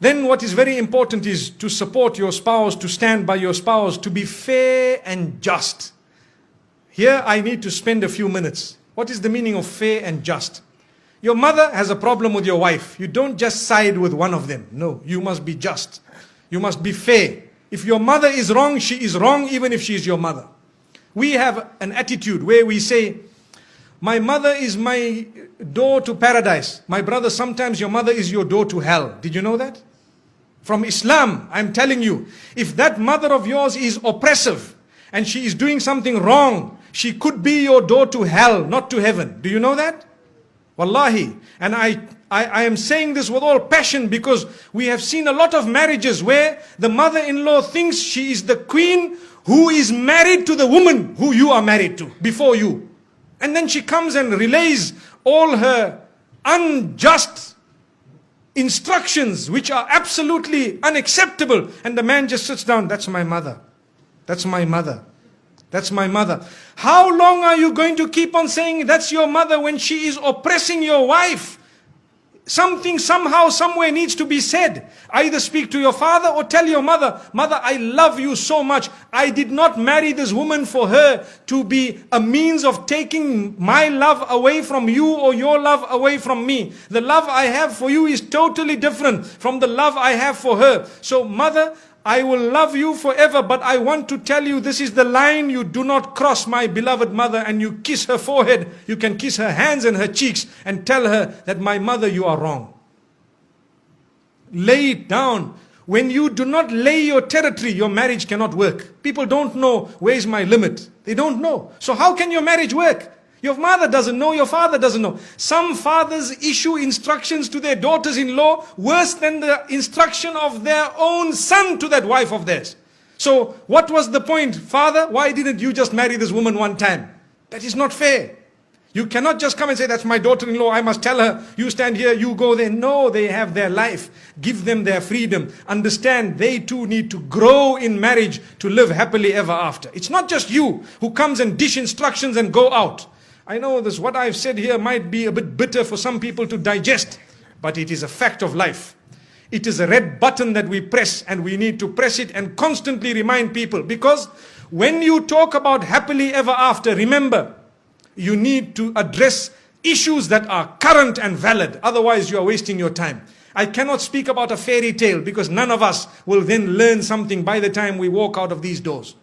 Then what is very important is to support your spouse, to stand by your spouse, to be fair and just. Here I need to spend a few minutes. What is the meaning of fair and just? Your mother has a problem with your wife. You don't just side with one of them. No, you must be just. You must be fair. If your mother is wrong, she is wrong even if she is your mother. We have an attitude where we say, my mother is my door to paradise. My brother, sometimes your mother is your door to hell. Did you know that? From Islam, I'm telling you, if that mother of yours is oppressive and she is doing something wrong, she could be your door to hell, not to heaven. Do you know that? Wallahi. And I am saying this with all passion because we have seen a lot of marriages where the mother-in-law thinks she is the queen who is married to the woman who you are married to before you. And then she comes and relays all her unjust instructions which are absolutely unacceptable. And the man just sits down. That's my mother. That's my mother. That's my mother. How long are you going to keep on saying that's your mother when she is oppressing your wife? Something somehow, somewhere needs to be said. Either speak to your father or tell your mother, Mother, I love you so much. I did not marry this woman for her to be a means of taking my love away from you or your love away from me. The love I have for you is totally different from the love I have for her. So mother, I will love you forever, but I want to tell you this is the line you do not cross, my beloved mother. And you kiss her forehead, you can kiss her hands and her cheeks and tell her that my mother, you are wrong. Lay it down. When you do not lay your territory, your marriage cannot work. People don't know where is my limit. They don't know. So how can your marriage work? Your mother doesn't know, your father doesn't know. Some fathers issue instructions to their daughters-in-law worse than the instruction of their own son to that wife of theirs. So what was the point? Father, why didn't you just marry this woman one time? That is not fair. You cannot just come and say, that's my daughter-in-law, I must tell her, you stand here, you go there. No, they have their life. Give them their freedom. Understand, they too need to grow in marriage to live happily ever after. It's not just you who comes and dish instructions and go out. I know this, what I've said here might be a bit bitter for some people to digest, but it is a fact of life. It is a red button that we press, and we need to press it and constantly remind people. Because when you talk about happily ever after, remember, you need to address issues that are current and valid. Otherwise, you are wasting your time. I cannot speak about a fairy tale because none of us will then learn something by the time we walk out of these doors.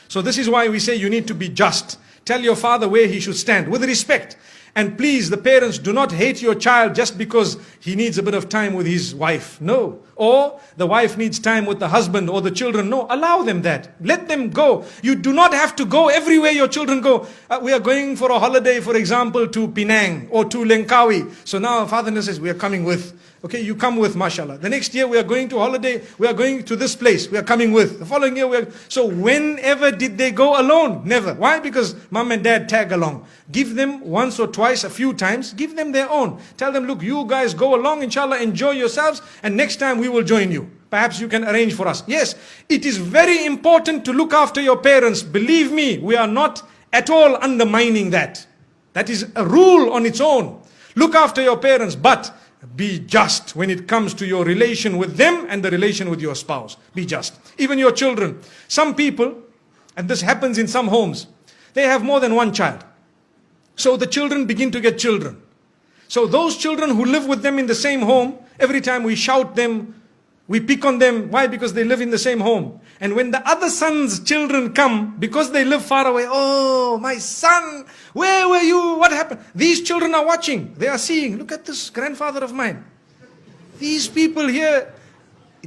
So this is why we say you need to be just. Tell your father where he should stand with respect. And please, the parents, do not hate your child just because he needs a bit of time with his wife. No. Or the wife needs time with the husband or the children. No, allow them that. Let them go. You do not have to go everywhere your children go. We are going for a holiday, for example, to Penang or to Langkawi. So now father says, we are coming with. Okay, you come with, mashallah. The next year we are going to holiday, we are going to this place, we are coming with. The following year we are... So whenever did they go alone? Never. Why? Because mom and dad tag along. Give them once or twice, a few times, give them their own. Tell them, look, you guys go along, inshallah, enjoy yourselves, and next time we will join you. Perhaps you can arrange for us. Yes, it is very important to look after your parents. Believe me, we are not at all undermining that. That is a rule on its own. Look after your parents, but be just when it comes to your relation with them and the relation with your spouse. Be just. Even your children. Some people, and this happens in some homes, they have more than one child. So the children begin to get children. So those children who live with them in the same home, every time we shout them, we pick on them. Why? Because they live in the same home. And when the other son's children come, because they live far away, oh, my son, where were you? What happened? These children are watching. They are seeing, look at this grandfather of mine. These people here,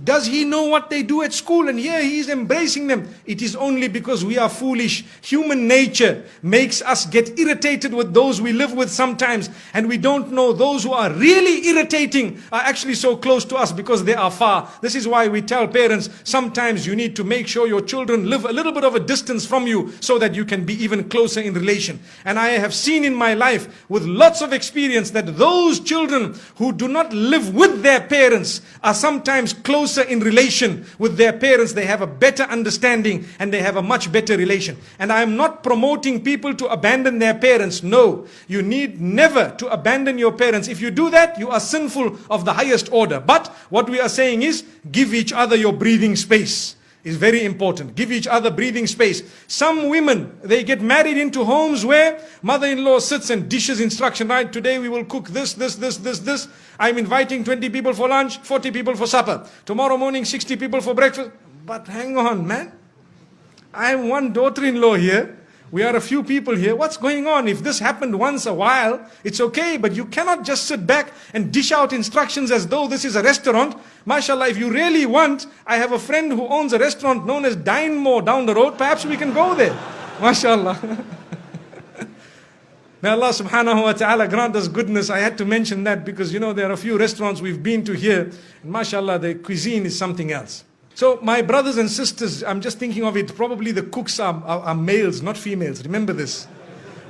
does he know what they do at school? And here he is embracing them. It is only because we are foolish. Human nature makes us get irritated with those we live with sometimes. And we don't know those who are really irritating are actually so close to us because they are far. This is why we tell parents, sometimes you need to make sure your children live a little bit of a distance from you so that you can be even closer in relation. And I have seen in my life with lots of experience that those children who do not live with their parents are sometimes close closer in relation with their parents. They have a better understanding and they have a much better relation. And I am not promoting people to abandon their parents. No, you need never to abandon your parents. If you do that, you are sinful of the highest order. But what we are saying is, give each other your breathing space. Is very important. Give each other breathing space. Some women, they get married into homes where mother-in-law sits and dishes instruction, right? Today we will cook this. I'm inviting 20 people for lunch, 40 people for supper. Tomorrow morning, 60 people for breakfast. But hang on, man. I am one daughter-in-law here. We are a few people here. What's going on? If this happened once a while, it's okay. But you cannot just sit back and dish out instructions as though this is a restaurant. MashaAllah, if you really want, I have a friend who owns a restaurant known as Dine More down the road. Perhaps we can go there. MashaAllah. May Allah subhanahu wa ta'ala grant us goodness. I had to mention that because, there are a few restaurants we've been to here. And MashaAllah, the cuisine is something else. So my brothers and sisters, I'm just thinking of it, probably the cooks are males, not females. Remember this.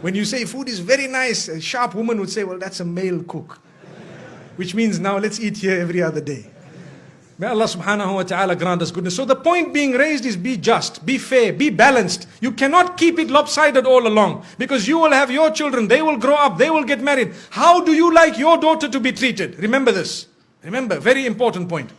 When you say food is very nice, a sharp woman would say, well, that's a male cook. Which means now let's eat here every other day. May Allah subhanahu wa ta'ala grant us goodness. So the point being raised is be just, be fair, be balanced. You cannot keep it lopsided all along. Because you will have your children, they will grow up, they will get married. How do you like your daughter to be treated? Remember this. Remember, very important point.